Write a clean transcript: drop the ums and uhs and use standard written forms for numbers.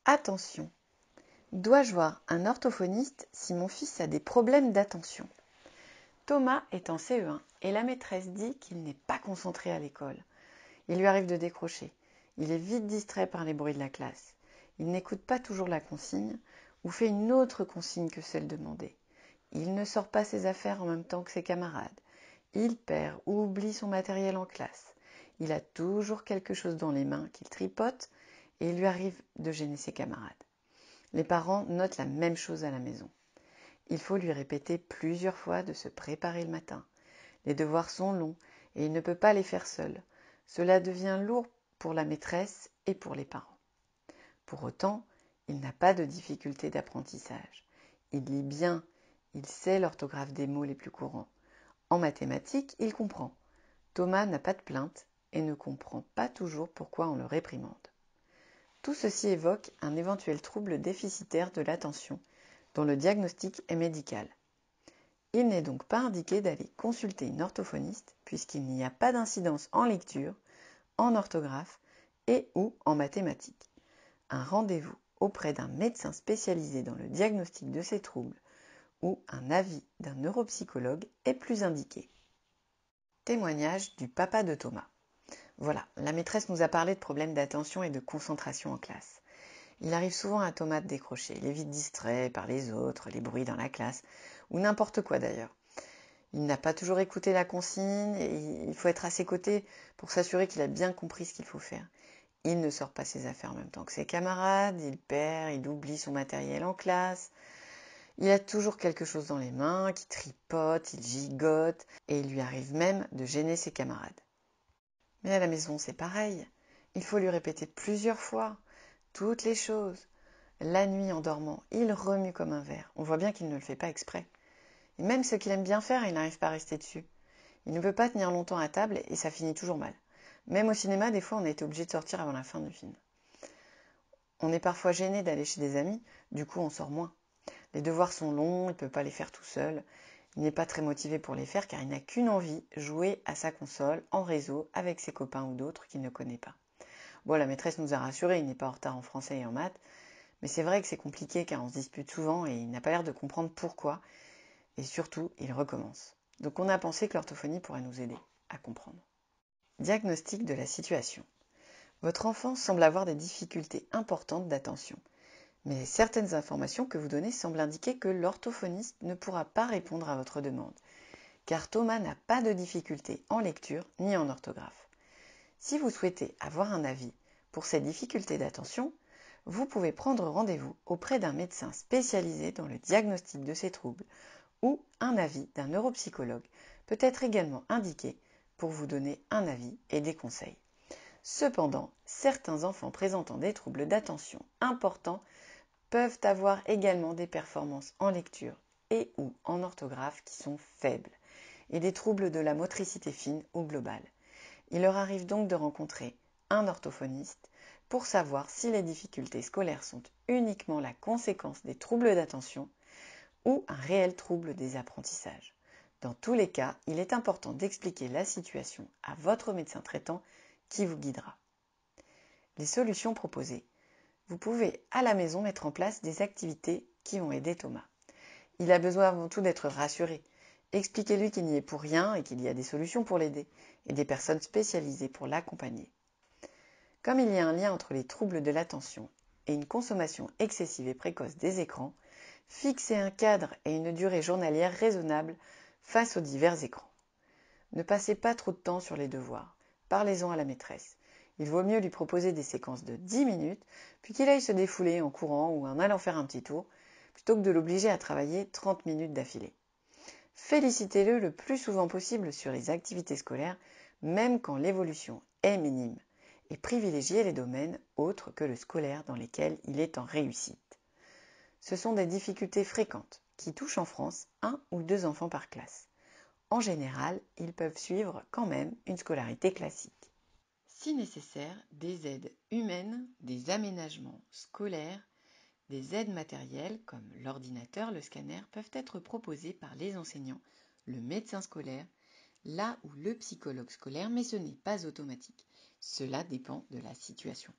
Attention! Dois-je voir un orthophoniste si mon fils a des problèmes d'attention? Thomas est en CE1 et la maîtresse dit qu'il n'est pas concentré à l'école. Il lui arrive de décrocher. Il est vite distrait par les bruits de la classe. Il n'écoute pas toujours la consigne ou fait une autre consigne que celle demandée. Il ne sort pas ses affaires en même temps que ses camarades. Il perd ou oublie son matériel en classe. Il a toujours quelque chose dans les mains qu'il tripote et il lui arrive de gêner ses camarades. Les parents notent la même chose à la maison. Il faut lui répéter plusieurs fois de se préparer le matin. Les devoirs sont longs et il ne peut pas les faire seul. Cela devient lourd pour la maîtresse et pour les parents. Pour autant, il n'a pas de difficulté d'apprentissage. Il lit bien, il sait l'orthographe des mots les plus courants. En mathématiques, il comprend. Thomas n'a pas de plainte et ne comprend pas toujours pourquoi on le réprimande. Tout ceci évoque un éventuel trouble déficitaire de l'attention dont le diagnostic est médical. Il n'est donc pas indiqué d'aller consulter une orthophoniste puisqu'il n'y a pas d'incidence en lecture, en orthographe et ou en mathématiques. Un rendez-vous auprès d'un médecin spécialisé dans le diagnostic de ces troubles ou un avis d'un neuropsychologue est plus indiqué. Témoignage du papa de Thomas. Voilà, la maîtresse nous a parlé de problèmes d'attention et de concentration en classe. Il arrive souvent à Thomas de décrocher. Il est vite distrait par les autres, les bruits dans la classe, ou n'importe quoi d'ailleurs. Il n'a pas toujours écouté la consigne et il faut être à ses côtés pour s'assurer qu'il a bien compris ce qu'il faut faire. Il ne sort pas ses affaires en même temps que ses camarades, il perd, il oublie son matériel en classe. Il a toujours quelque chose dans les mains, qui tripote, il gigote, et il lui arrive même de gêner ses camarades. Mais à la maison, c'est pareil. Il faut lui répéter plusieurs fois toutes les choses. La nuit, en dormant, il remue comme un ver. On voit bien qu'il ne le fait pas exprès. Et même ce qu'il aime bien faire, il n'arrive pas à rester dessus. Il ne peut pas tenir longtemps à table et ça finit toujours mal. Même au cinéma, des fois, on a été obligé de sortir avant la fin du film. On est parfois gêné d'aller chez des amis, du coup on sort moins. Les devoirs sont longs, il ne peut pas les faire tout seul. Il n'est pas très motivé pour les faire car il n'a qu'une envie, jouer à sa console, en réseau, avec ses copains ou d'autres qu'il ne connaît pas. Bon, la maîtresse nous a rassurés, il n'est pas en retard en français et en maths, mais c'est vrai que c'est compliqué car on se dispute souvent et il n'a pas l'air de comprendre pourquoi, et surtout, il recommence. Donc on a pensé que l'orthophonie pourrait nous aider à comprendre. Diagnostic de la situation. Votre enfant semble avoir des difficultés importantes d'attention, mais certaines informations que vous donnez semblent indiquer que l'orthophoniste ne pourra pas répondre à votre demande, car Thomas n'a pas de difficultés en lecture ni en orthographe. Si vous souhaitez avoir un avis pour ces difficultés d'attention, vous pouvez prendre rendez-vous auprès d'un médecin spécialisé dans le diagnostic de ces troubles ou un avis d'un neuropsychologue peut être également indiqué pour vous donner un avis et des conseils. Cependant, certains enfants présentant des troubles d'attention importants peuvent avoir également des performances en lecture et ou en orthographe qui sont faibles et des troubles de la motricité fine ou globale. Il leur arrive donc de rencontrer un orthophoniste pour savoir si les difficultés scolaires sont uniquement la conséquence des troubles d'attention ou un réel trouble des apprentissages. Dans tous les cas, il est important d'expliquer la situation à votre médecin traitant qui vous guidera. Les solutions proposées. Vous pouvez à la maison mettre en place des activités qui vont aider Thomas. Il a besoin avant tout d'être rassuré. Expliquez-lui qu'il n'y est pour rien et qu'il y a des solutions pour l'aider et des personnes spécialisées pour l'accompagner. Comme il y a un lien entre les troubles de l'attention et une consommation excessive et précoce des écrans, fixez un cadre et une durée journalière raisonnable face aux divers écrans. Ne passez pas trop de temps sur les devoirs. Parlez-en à la maîtresse. Il vaut mieux lui proposer des séquences de 10 minutes, puis qu'il aille se défouler en courant ou en allant faire un petit tour, plutôt que de l'obliger à travailler 30 minutes d'affilée. Félicitez-le le plus souvent possible sur les activités scolaires, même quand l'évolution est minime, et privilégiez les domaines autres que le scolaire dans lesquels il est en réussite. Ce sont des difficultés fréquentes qui touchent en France 1 ou 2 enfants par classe. En général, ils peuvent suivre quand même une scolarité classique. Si nécessaire, des aides humaines, des aménagements scolaires, des aides matérielles comme l'ordinateur, le scanner peuvent être proposées par les enseignants, le médecin scolaire, là où le psychologue scolaire, mais ce n'est pas automatique. Cela dépend de la situation.